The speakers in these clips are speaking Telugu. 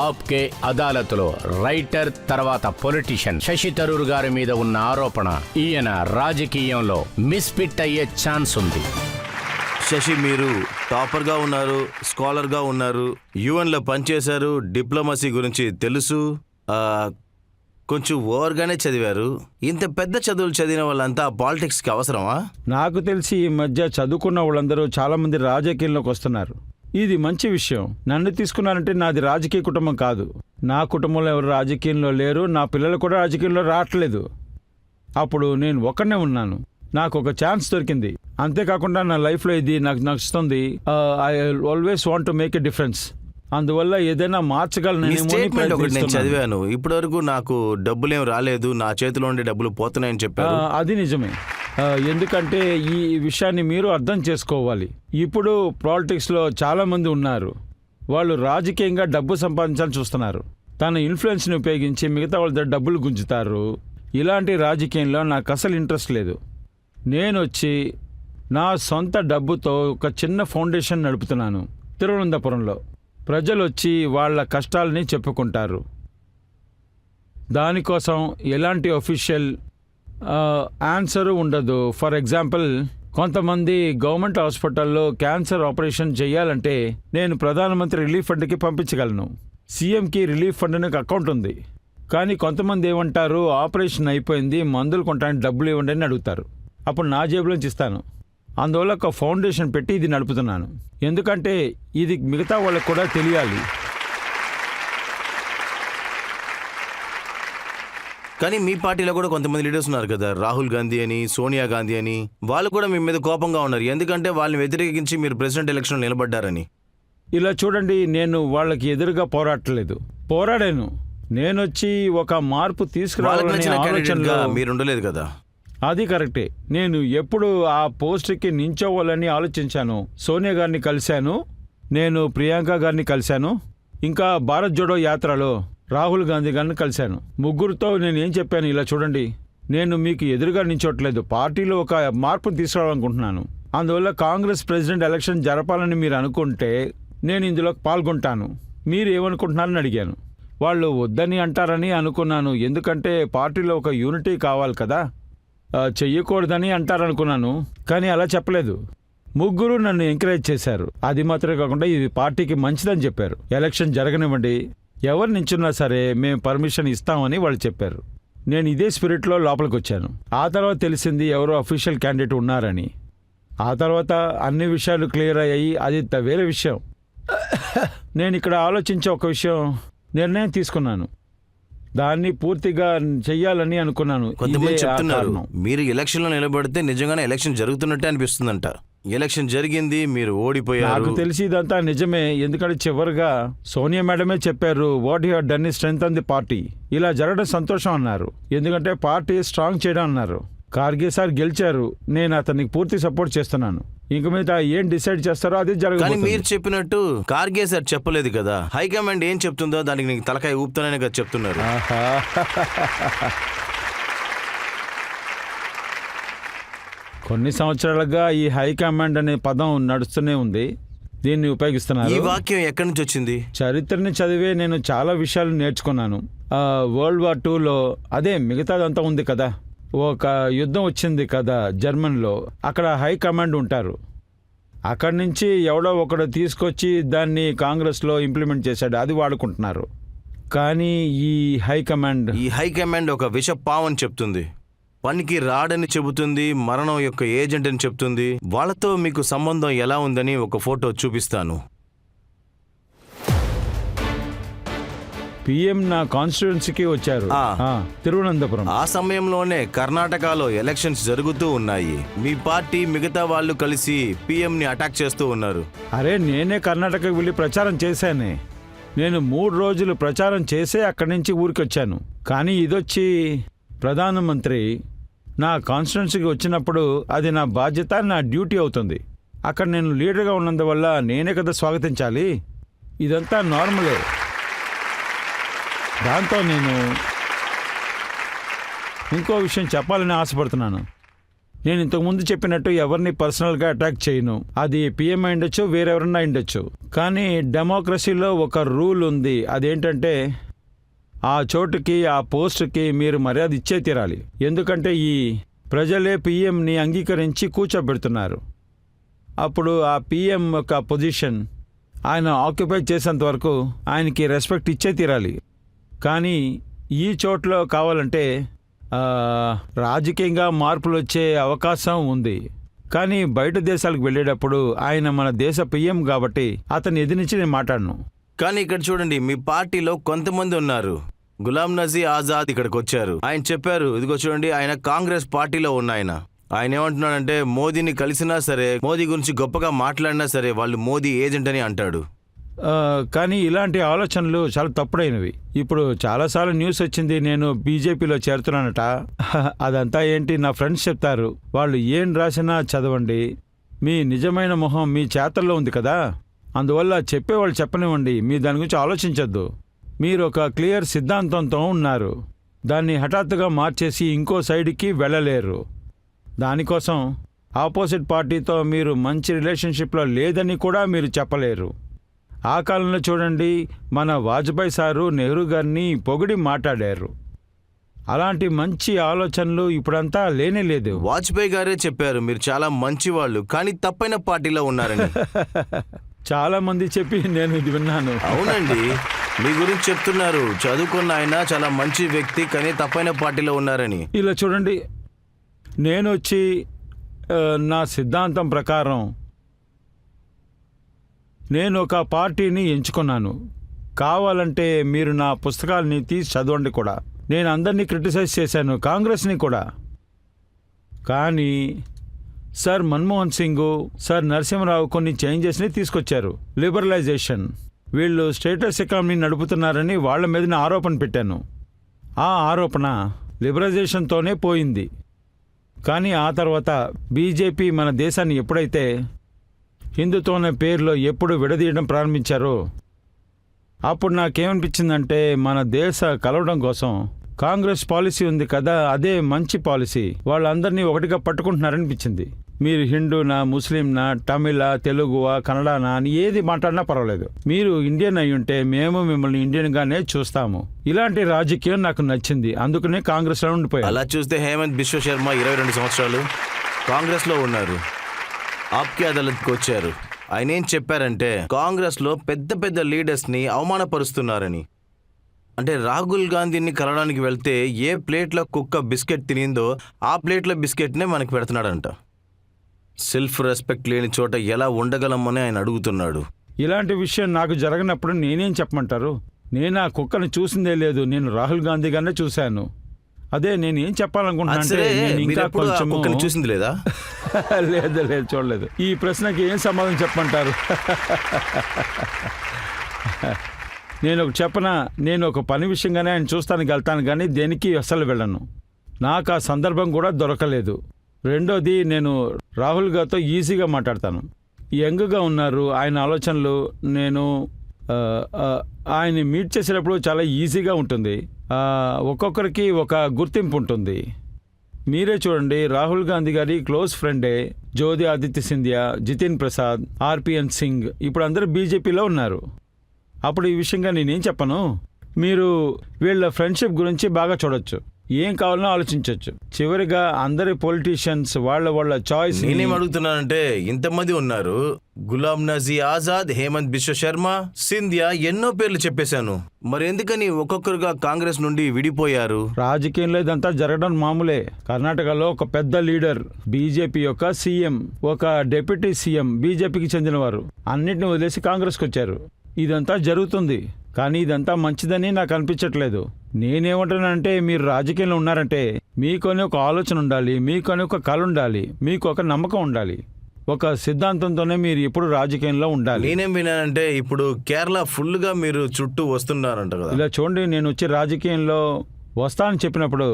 ఆప్కే అదాలత్లో రైటర్ తర్వాత పొలిటీషియన్ శశి థరూర్ గారి మీద ఉన్న ఆరోపణ ఈయన రాజకీయంలో మిస్ఫిట్ అయ్యే ఛాన్స్ ఉంది. శశి, మీరు టాపర్గా ఉన్నారు, స్కాలర్గా ఉన్నారు, యుఎన్లో పనిచేశారు, డిప్లొమసీ గురించి తెలుసు, కొంచెం ఓవర్గానే చదివారు. ఇంత పెద్ద చదువులు చదివిన వాళ్ళంతా పాలిటిక్స్కి అవసరమా? నాకు తెలిసి ఈ మధ్య చదువుకున్న వాళ్ళందరూ చాలామంది రాజకీయంలోకి వస్తున్నారు. ఇది మంచి విషయం. నన్ను తీసుకున్నారంటే నాది రాజకీయ కుటుంబం కాదు. నా కుటుంబంలో ఎవరు రాజకీయంలో లేరు, నా పిల్లలు కూడా రాజకీయంలో రావట్లేదు. అప్పుడు నేను ఒక్కనే ఉన్నాను. నాకు ఒక ఛాన్స్ దొరికింది. అంతేకాకుండా నా లైఫ్లో ఇది నాకు నచ్చుతుంది. I always want to make a difference. అందువల్ల ఏదైనా మార్చగలను. నేను చదివాను, ఇప్పటి వరకు నాకు డబ్బులేం రాలేదు, నా చేతిలో ఉండే డబ్బులు పోతున్నాయని చెప్పారు. అది నిజమే. ఎందుకంటే ఈ విషయాన్ని మీరు అర్థం చేసుకోవాలి. ఇప్పుడు పాలిటిక్స్లో చాలామంది ఉన్నారు, వాళ్ళు రాజకీయంగా డబ్బు సంపాదించాలని చూస్తున్నారు. తన ఇన్ఫ్లుయెన్స్ని ఉపయోగించి మిగతా వాళ్ళ దగ్గర డబ్బులు గుంజుతారు. ఇలాంటి రాజకీయంలో నాకు అసలు ఇంట్రెస్ట్ లేదు. నేను వచ్చి నా సొంత డబ్బుతో ఒక చిన్న ఫౌండేషన్ నడుపుతున్నాను తిరువనంతపురంలో. ప్రజలు వచ్చి వాళ్ళ కష్టాలని చెప్పుకుంటారు. దానికోసం ఎలాంటి అఫీషియల్ ఆన్సరు ఉండదు. ఫర్ ఎగ్జాంపుల్, కొంతమంది గవర్నమెంట్ హాస్పిటల్లో క్యాన్సర్ ఆపరేషన్ చేయాలంటే నేను ప్రధానమంత్రి రిలీఫ్ ఫండ్కి పంపించగలను. సీఎంకి రిలీఫ్ ఫండ్ అనే అకౌంట్ ఉంది. కానీ కొంతమంది ఏమంటారు, ఆపరేషన్ అయిపోయింది, మందులు కొనడానికి డబ్బులు ఇవ్వండి అని అడుగుతారు. అప్పుడు నా జేబులోంచి ఇస్తాను. అందువల్ల ఒక ఫౌండేషన్ పెట్టి ఇది నడుపుతున్నాను. ఎందుకంటే ఇది మిగతా వాళ్ళకు కూడా తెలియాలి. కానీ మీ పార్టీలో కూడా కొంతమంది లీడర్స్ ఉన్నారు కదా, రాహుల్ గాంధీ అని, సోనియా గాంధీ అని. వాళ్ళు కూడా మీ మీద కోపంగా ఉన్నారు, ఎందుకంటే వాళ్ళని వ్యతిరేకించి మీరు ప్రెసిడెంట్ ఎలక్షన్లో నిలబడ్డారని. ఇలా చూడండి, నేను వాళ్ళకి ఎదురుగా పోరాడాను. నేనొచ్చి ఒక మార్పు తీసుకురావాలనే ఆలోచనలో మీరు ఉండలేదు కదా. అది కరెక్టే. నేను ఎప్పుడు ఆ పోస్ట్కి నించోవాలని ఆలోచించాను. సోనియా గారిని కలిశాను, నేను ప్రియాంక గారిని కలిశాను, ఇంకా భారత్ జోడో యాత్రలో రాహుల్ గాంధీ గారిని కలిశాను. ముగ్గురితో నేను ఏం చెప్పాను, ఇలా చూడండి, నేను మీకు ఎదురుగా నించోట్లేదు, పార్టీలో ఒక మార్పును తీసుకురావాలనుకుంటున్నాను. అందువల్ల కాంగ్రెస్ ప్రెసిడెంట్ ఎలక్షన్ జరపాలని మీరు అనుకుంటే నేను ఇందులో పాల్గొంటాను. మీరు ఏమనుకుంటున్నారని అడిగాను. వాళ్ళు వద్దని అంటారని అనుకున్నాను, ఎందుకంటే పార్టీలో ఒక యూనిటీ కావాలి కదా, చెయ్యకూడదని అంటారనుకున్నాను. కానీ అలా చెప్పలేదు. ముగ్గురు నన్ను ఎంకరేజ్ చేశారు. అది మాత్రమే కాకుండా ఇది పార్టీకి మంచిదని చెప్పారు. ఎలక్షన్ జరగనివ్వండి, ఎవరు నించున్నా సరే మేము పర్మిషన్ ఇస్తామని వాళ్ళు చెప్పారు. నేను ఇదే స్పిరిట్లో లోపలికి వచ్చాను. ఆ తర్వాత తెలిసింది ఎవరో అఫీషియల్ క్యాండిడేట్ ఉన్నారని. ఆ తర్వాత అన్ని విషయాలు క్లియర్ అయ్యాయి. అది వేరే విషయం. నేను ఇక్కడ ఆలోచించే ఒక విషయం, నిర్ణయం తీసుకున్నాను, దాన్ని పూర్తిగా చెయ్యాలని అనుకున్నాను. కొంతమంది చెప్తున్నారు మీరు ఎలక్షన్లో నిలబడితే నిజంగానే ఎలక్షన్ జరుగుతున్నట్టే అనిపిస్తుందంట. ఎలక్షన్ జరిగింది, మీరు ఓడిపోయారు. నాకు తెలిసి ఇదంతా నిజమే. ఎందుకంటే చివరిగా సోనియా మేడమే చెప్పారు, what you have done is strengthen the party. ఇలా జరగడం సంతోషం అన్నారు, ఎందుకంటే పార్టీ స్ట్రాంగ్ చేయడం అన్నారు. కార్గే సార్ గెలిచారు, నేను అతనికి పూర్తి సపోర్ట్ చేస్తున్నాను. ఇంక మీద ఏం డిసైడ్ చేస్తారో అది జరగదు. మీరు చెప్పినట్టు కార్గే సార్ చెప్పలేదు కదా, హైకమాండ్ ఏం చెప్తుందో దానికి నీకు తలకాయ ఊపుతానని కదా చెప్తున్నారు. కొన్ని సంవత్సరాలుగా ఈ హైకమాండ్ అనే పదం నడుస్తూనే ఉంది, దీన్ని ఉపయోగిస్తున్నారు. ఈ వాక్యం ఎక్కడి నుంచి వచ్చింది? చరిత్రని చదివే నేను చాలా విషయాలు నేర్చుకున్నాను. వరల్డ్ వార్ 2లో అదే మిగతాదంతా ఉంది కదా, ఒక యుద్ధం వచ్చింది కదా జర్మన్లో, అక్కడ హై కమాండ్ ఉంటారు. అక్కడి నుంచి ఎవడో ఒకడు తీసుకొచ్చి దాన్ని కాంగ్రెస్లో ఇంప్లిమెంట్ చేశాడు, అది వాడుకుంటున్నారు. కానీ ఈ హైకమాండ్ ఒక విష పావని చెప్తుంది, పనికి రాడని చెబుతుంది, మరణం యొక్క ఏజెంట్ అని చెప్తుంది. వాళ్ళతో మీకు సంబంధం ఎలా ఉందని ఒక ఫోటో చూపిస్తాను. పిఎం నా కాన్స్టిట్యుయెన్సీకి వచ్చారు, తిరువనంతపురం. ఆ సమయంలోనే కర్ణాటకలో ఎలక్షన్స్ జరుగుతూ ఉన్నాయి. మీ పార్టీ మిగతా వాళ్ళు కలిసి పిఎం ని అటాక్ చేస్తూ ఉన్నారు. అరే, నేనే కర్ణాటకకు వెళ్ళి ప్రచారం చేశానే. నేను 3 రోజులు ప్రచారం చేసే అక్కడి నుంచి ఊరికి వచ్చాను. కానీ ఇదొచ్చి ప్రధానమంత్రి నా కాన్స్టిట్యుయెన్సీకి వచ్చినప్పుడు అది నా బాధ్యత, నా డ్యూటీ అవుతుంది. అక్కడ నేను లీడర్గా ఉన్నందువల్ల నేనే కదా స్వాగతించాలి. ఇదంతా నార్మలే. దాంతో నేను ఇంకో విషయం చెప్పాలని ఆశపడుతున్నాను. నేను ఇంతకుముందు చెప్పినట్టు ఎవరిని పర్సనల్గా అటాక్ చేయను. అది పిఎం అయిండొచ్చు, వేరెవరన్నా అయిండొచ్చు. కానీ డెమోక్రసీలో ఒక రూల్ ఉంది. అదేంటంటే ఆ చోటుకి, ఆ పోస్టుకి మీరు మర్యాద ఇచ్చే తీరాలి. ఎందుకంటే ఈ ప్రజలే పిఎంని అంగీకరించి కూర్చోబెడుతున్నారు. అప్పుడు ఆ పిఎం యొక్క పొజిషన్ ఆయన ఆక్యుపై చేసేంత వరకు ఆయనకి రెస్పెక్ట్ ఇచ్చే తీరాలి. కానీ ఈ చోట్లో కావాలంటే రాజకీయంగా మార్పులు వచ్చే అవకాశం ఉంది. కానీ బయట దేశాలకు వెళ్ళేటప్పుడు ఆయన మన దేశ పిఎం కాబట్టి అతన్ని ఎదిరించి నేను మాట్లాడను. కానీ ఇక్కడ చూడండి, మీ పార్టీలో కొంతమంది ఉన్నారు. గులాం నబీ ఆజాద్ ఇక్కడికి వచ్చారు. ఆయన చెప్పారు, ఇదిగో చూడండి, ఆయన కాంగ్రెస్ పార్టీలో ఉన్న ఆయన ఏమంటున్నాడంటే మోదీని కలిసినా సరే, మోదీ గురించి గొప్పగా మాట్లాడినా సరే వాళ్ళు మోదీ ఏజెంట్ అని అంటాడు. కానీ ఇలాంటి ఆలోచనలు చాలా తప్పుడైనవి. ఇప్పుడు చాలాసార్లు న్యూస్ వచ్చింది నేను బీజేపీలో చేరుతున్నానట. అదంతా ఏంటి? నా ఫ్రెండ్స్ చెప్తారు, వాళ్ళు ఏం రాసినా చదవండి, మీ నిజమైన మొహం మీ చేతల్లో ఉంది కదా, అందువల్ల చెప్పేవాళ్ళు చెప్పనివ్వండి, మీ దాని గురించి ఆలోచించొద్దు. మీరు ఒక క్లియర్ సిద్ధాంతంతో ఉన్నారు, దాన్ని హఠాత్తుగా మార్చేసి ఇంకో సైడ్కి వెళ్ళలేరు. దానికోసం ఆపోజిట్ పార్టీతో మీరు మంచి రిలేషన్షిప్లో లేదని కూడా మీరు చెప్పలేరు. ఆ కాలంలో చూడండి, మన వాజ్పేయి సారు నెహ్రూ గారిని పొగిడి మాట్లాడారు. అలాంటి మంచి ఆలోచనలు ఇప్పుడంతా లేనే లేదు. వాజ్పేయి గారే చెప్పారు మీరు చాలా మంచి వాళ్ళు, కానీ తప్పైన పార్టీలో ఉన్నారని. చాలా మంది చెప్పి నేను ఇది విన్నాను. అవునండి, మీ గురించి చెప్తున్నారు, చదువుకున్న ఆయన చాలా మంచి వ్యక్తి, కానీ తప్పైన పార్టీలో ఉన్నారని. ఇలా చూడండి, నేను వచ్చి నా సిద్ధాంతం ప్రకారం నేను ఒక పార్టీని ఎంచుకున్నాను. కావాలంటే మీరు నా పుస్తకాలని తీసి చదవండి కూడా. నేను అందరినీ క్రిటిసైజ్ చేశాను, కాంగ్రెస్ని కూడా. కానీ సార్ మన్మోహన్ సింగ్, సార్ నరసింహరావు కొన్ని చేంజెస్ని తీసుకొచ్చారు. లిబరలైజేషన్, వీళ్ళు స్టేటస్ ఎకానమీ నడుపుతున్నారని వాళ్ళ మీద ఆరోపణ పెట్టాను. ఆ ఆరోపణ లిబరలైజేషన్తోనే పోయింది. కానీ ఆ తర్వాత బీజేపీ మన దేశాన్ని ఎప్పుడైతే హిందుత్వం అనే పేరులో ఎప్పుడు విడదీయడం ప్రారంభించారో అప్పుడు నాకేమనిపించిందంటే మన దేశ కలవడం కోసం కాంగ్రెస్ పాలసీ ఉంది కదా, అదే మంచి పాలసీ. వాళ్ళందరినీ ఒకటిగా పట్టుకుంటున్నారనిపించింది. మీరు హిందూనా, ముస్లింనా, తమిళ, తెలుగువా, కన్నడనా అని ఏది మాట్లాడినా పర్వాలేదు, మీరు ఇండియన్ అయి ఉంటే మేము మిమ్మల్ని ఇండియన్గానే చూస్తాము. ఇలాంటి రాజకీయం నాకు నచ్చింది, అందుకనే కాంగ్రెస్లో ఉండిపోయాను. అలా చూస్తే హేమంత్ బిశ్వ శర్మ 22 సంవత్సరాలు కాంగ్రెస్లో ఉన్నారు, ఆప్కే అదాలత్కి వచ్చారు. ఆయన ఏం చెప్పారంటే కాంగ్రెస్లో పెద్ద పెద్ద లీడర్స్ని అవమానపరుస్తున్నారని. అంటే రాహుల్ గాంధీని కలవడానికి వెళ్తే ఏ ప్లేట్లో కుక్క బిస్కెట్ తినిందో ఆ ప్లేట్లో బిస్కెట్నే మనకి పెడుతున్నాడంట. సెల్ఫ్ రెస్పెక్ట్ లేని చోట ఎలా ఉండగలమని ఆయన అడుగుతున్నాడు. ఇలాంటి విషయం నాకు జరగనప్పుడు నేనేం చెప్పమంటారు? నేను ఆ కుక్కను చూసిందే లేదు, నేను రాహుల్ గాంధీ గారినే చూశాను. అదే నేను ఏం చెప్పాలనుకుంటున్నాను, చూసింది లేదా? లేదు లేదు, చూడలేదు. ఈ ప్రశ్నకి ఏం సమాధానం చెప్పమంటారు? నేను ఒక చెప్పనా, నేను ఒక పని విషయంగానే ఆయన చూస్తానికి వెళ్తాను, కానీ దేనికి అస్సలు వెళ్ళను. నాకు ఆ సందర్భం కూడా దొరకలేదు. రెండోది, నేను రాహుల్ గారితో ఈజీగా మాట్లాడతాను. యంగ్గా ఉన్నారు ఆయన ఆలోచనలు. నేను ఆయన్ని మీట్ చేసేటప్పుడు చాలా ఈజీగా ఉంటుంది. ఒక్కొక్కరికి ఒక గుర్తింపు ఉంటుంది. మీరే చూడండి, రాహుల్ గాంధీ గారి క్లోజ్ ఫ్రెండే జ్యోతి ఆదిత్య సింధియా, జితిన్ ప్రసాద్, ఆర్పిఎన్ సింగ్ ఇప్పుడు అందరూ బీజేపీలో ఉన్నారు. అప్పుడు ఈ విషయంగా నేనేం చెప్పను, మీరు వీళ్ళ ఫ్రెండ్షిప్ గురించి బాగా చూడొచ్చు, ఏం కావాలనో ఆలోచించవచ్చు. చివరిగా అందరి పొలిటీషియన్స్ వాళ్ళ చాయిస్. నేనేం అడుగుతున్నానంటే ఇంతమంది ఉన్నారు, గులాం నబీ ఆజాద్, హేమంత్ బిశ్వ శర్మ, సింధియా, ఎన్నో పేర్లు చెప్పేశాను. మరి ఎందుకని ఒక్కొక్కరుగా కాంగ్రెస్ నుండి విడిపోయారు? రాజకీయంలో ఇదంతా జరగడం మామూలే. కర్ణాటకలో ఒక పెద్ద లీడర్, బీజేపీ యొక్క సీఎం, ఒక డిప్యూటీ సీఎం బీజేపీకి చెందినవారు అన్నిటిని వదిలేసి కాంగ్రెస్కి వచ్చారు. ఇదంతా జరుగుతుంది, కానీ ఇదంతా మంచిదని నాకు అనిపించట్లేదు. నేనేమంటానంటే మీరు రాజకీయంలో ఉన్నారంటే మీకొని ఒక ఆలోచన ఉండాలి, మీకొని ఒక కళ ఉండాలి, మీకు ఒక నమ్మకం ఉండాలి, ఒక సిద్ధాంతంతోనే మీరు ఎప్పుడు రాజకీయంలో ఉండాలి. నేనేం విన్నానంటే ఇప్పుడు కేరళ ఫుల్గా మీరు చుట్టూ వస్తున్నారంట కదా. ఇలా చూడండి, నేను వచ్చి రాజకీయంలో వస్తానని చెప్పినప్పుడు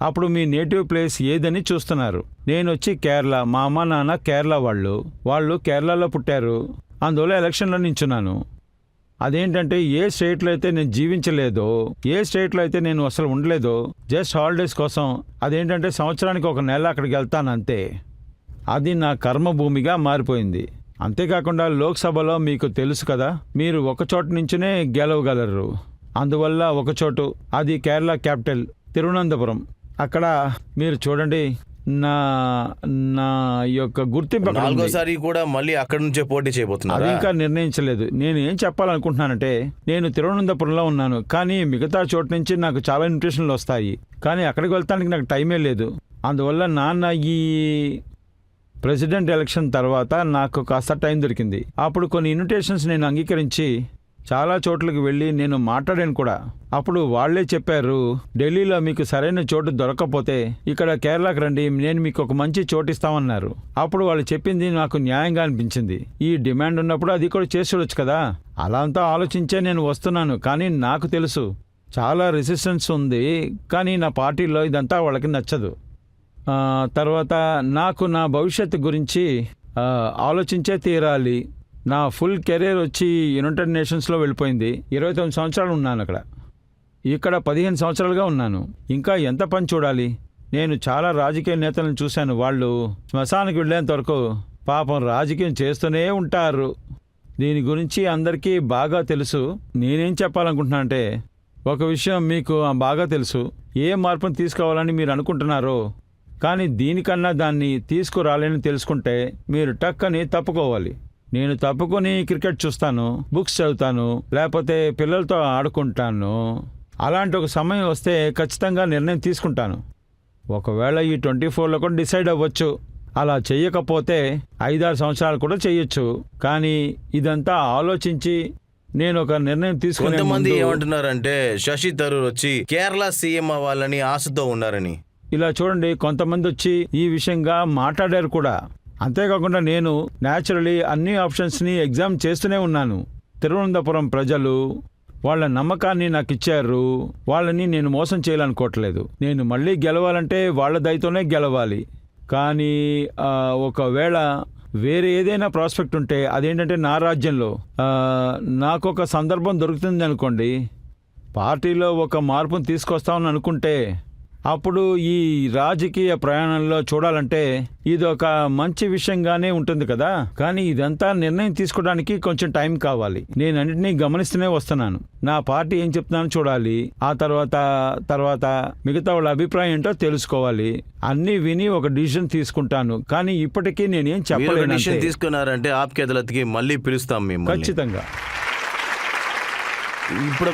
అప్పుడు మీ నేటివ్ ప్లేస్ ఏదని చూస్తున్నారు. నేను వచ్చి కేరళ, మా అమ్మ నాన్న కేరళ వాళ్ళు కేరళలో పుట్టారు, అందువల్ల ఎలక్షన్లో నించున్నాను. అదేంటంటే ఏ స్టేట్లో అయితే నేను జీవించలేదో, ఏ స్టేట్లో అయితే నేను అసలు ఉండలేదో, జస్ట్ హాలిడేస్ కోసం అదేంటంటే సంవత్సరానికి 1 నెల అక్కడికి వెళ్తాను అంతే. అది నా కర్మభూమిగా మారిపోయింది. అంతేకాకుండా లోక్సభలో మీకు తెలుసు కదా, మీరు ఒక చోటు నుంచినే గెలవగలరు. అందువల్ల ఒక చోటు, అది కేరళ క్యాపిటల్ తిరువనంతపురం. అక్కడ మీరు చూడండి, నా నా యొక్క గుర్తింపు అక్కడ ఉంది. 4వ సారి కూడా మళ్ళీ అక్కడ నుంచే పోటీ అది చేయబోతున్నారు. ఇంకా నిర్ణయించలేదు. నేను ఏం చెప్పాలనుకుంటున్నానంటే, నేను తిరువనంతపురంలో ఉన్నాను, కానీ మిగతా చోటు నుంచి నాకు చాలా ఇన్విటేషన్లు వస్తాయి, కానీ అక్కడికి వెళ్తానికి నాకు టైమే లేదు. అందువల్ల నాన్న ఈ ప్రెసిడెంట్ ఎలక్షన్ తర్వాత నాకు కాస్త టైం దొరికింది. అప్పుడు కొన్ని ఇన్విటేషన్స్ నేను అంగీకరించి చాలా చోట్లకి వెళ్ళి నేను మాట్లాడాను కూడా. అప్పుడు వాళ్లే చెప్పారు, ఢిల్లీలో మీకు సరైన చోటు దొరకకపోతే ఇక్కడ కేరళకు రండి, నేను మీకు ఒక మంచి చోటు ఇస్తామన్నారు. అప్పుడు వాళ్ళు చెప్పింది నాకు న్యాయంగా అనిపించింది. ఈ డిమాండ్ ఉన్నప్పుడు అది కూడా చేసి చూడొచ్చు కదా. అలా అంతా ఆలోచించే నేను వస్తున్నాను. కానీ నాకు తెలుసు చాలా రెసిస్టెన్స్ ఉంది, కానీ నా పార్టీలో ఇదంతా వాళ్ళకి నచ్చదు. తర్వాత నాకు నా భవిష్యత్తు గురించి ఆలోచించే తీరాలి. నా ఫుల్ కెరీర్ వచ్చి యునైటెడ్ నేషన్స్లో వెళ్ళిపోయింది. 29 సంవత్సరాలు ఉన్నాను అక్కడ. ఇక్కడ 15 సంవత్సరాలుగా ఉన్నాను. ఇంకా ఎంత పని చూడాలి. నేను చాలా రాజకీయ నేతలను చూశాను. వాళ్ళు శ్మశానికి వెళ్ళేంత వరకు పాపం రాజకీయం చేస్తూనే ఉంటారు. దీని గురించి అందరికీ బాగా తెలుసు. నేనేం చెప్పాలనుకుంటున్నా అంటే, ఒక విషయం మీకు బాగా తెలుసు. ఏ మార్పును తీసుకోవాలని మీరు అనుకుంటున్నారో, కానీ దీనికన్నా దాన్ని తీసుకురాలేని తెలుసుకుంటే మీరు టక్కని తప్పుకోవాలి. నేను తప్పుకొని క్రికెట్ చూస్తాను, బుక్స్ చదువుతాను, లేకపోతే పిల్లలతో ఆడుకుంటాను. అలాంటి ఒక సమయం వస్తే ఖచ్చితంగా నిర్ణయం తీసుకుంటాను. ఒకవేళ ఈ 24లో కూడా డిసైడ్ అవ్వచ్చు. అలా చెయ్యకపోతే 5-6 సంవత్సరాలు కూడా చెయ్యొచ్చు. కానీ ఇదంతా ఆలోచించి నేను ఒక నిర్ణయం తీసుకునే కొంతమంది ముందు ఏమంటున్నారంటే శశి థరూర్ వచ్చి కేరళ సీఎం అవ్వాలని ఆశతో ఉన్నారని. ఇలా చూడండి, కొంతమంది వచ్చి ఈ విషయంగా మాట్లాడారు కూడా. అంతేకాకుండా నేను న్యాచురలీ అన్ని ఆప్షన్స్ని ఎగ్జామ్ చేస్తూనే ఉన్నాను. తిరువనంతపురం ప్రజలు వాళ్ళ నమ్మకాన్ని నాకు ఇచ్చారు. వాళ్ళని నేను మోసం చేయాలనుకోవట్లేదు. నేను మళ్ళీ గెలవాలంటే వాళ్ళ దయతోనే గెలవాలి. కానీ ఒకవేళ వేరే ఏదైనా ప్రాస్పెక్ట్ ఉంటే, అదేంటంటే నా రాజ్యంలో నాకు ఒక సందర్భం దొరుకుతుంది అనుకోండి, పార్టీలో ఒక మార్పును తీసుకొస్తామని అనుకుంటే, అప్పుడు ఈ రాజకీయ ప్రయాణంలో చూడాలంటే ఇది ఒక మంచి విషయంగానే ఉంటుంది కదా. కానీ ఇదంతా నిర్ణయం తీసుకోవడానికి కొంచెం టైం కావాలి. నేను అన్నింటినీ గమనిస్తూనే వస్తున్నాను. నా పార్టీ ఏం చెప్తున్నానో చూడాలి. ఆ తర్వాత మిగతా వాళ్ళ అభిప్రాయం ఏంటో తెలుసుకోవాలి. అన్నీ విని ఒక డిసిషన్ తీసుకుంటాను. కానీ ఇప్పటికీ నేనేం చెప్పలేను. డిసిషన్ తీసుకున్నారంటే ఆప్కే అదాలత్కి మళ్ళీ పిలుస్తాం మేము ఖచ్చితంగా. ఇప్పుడు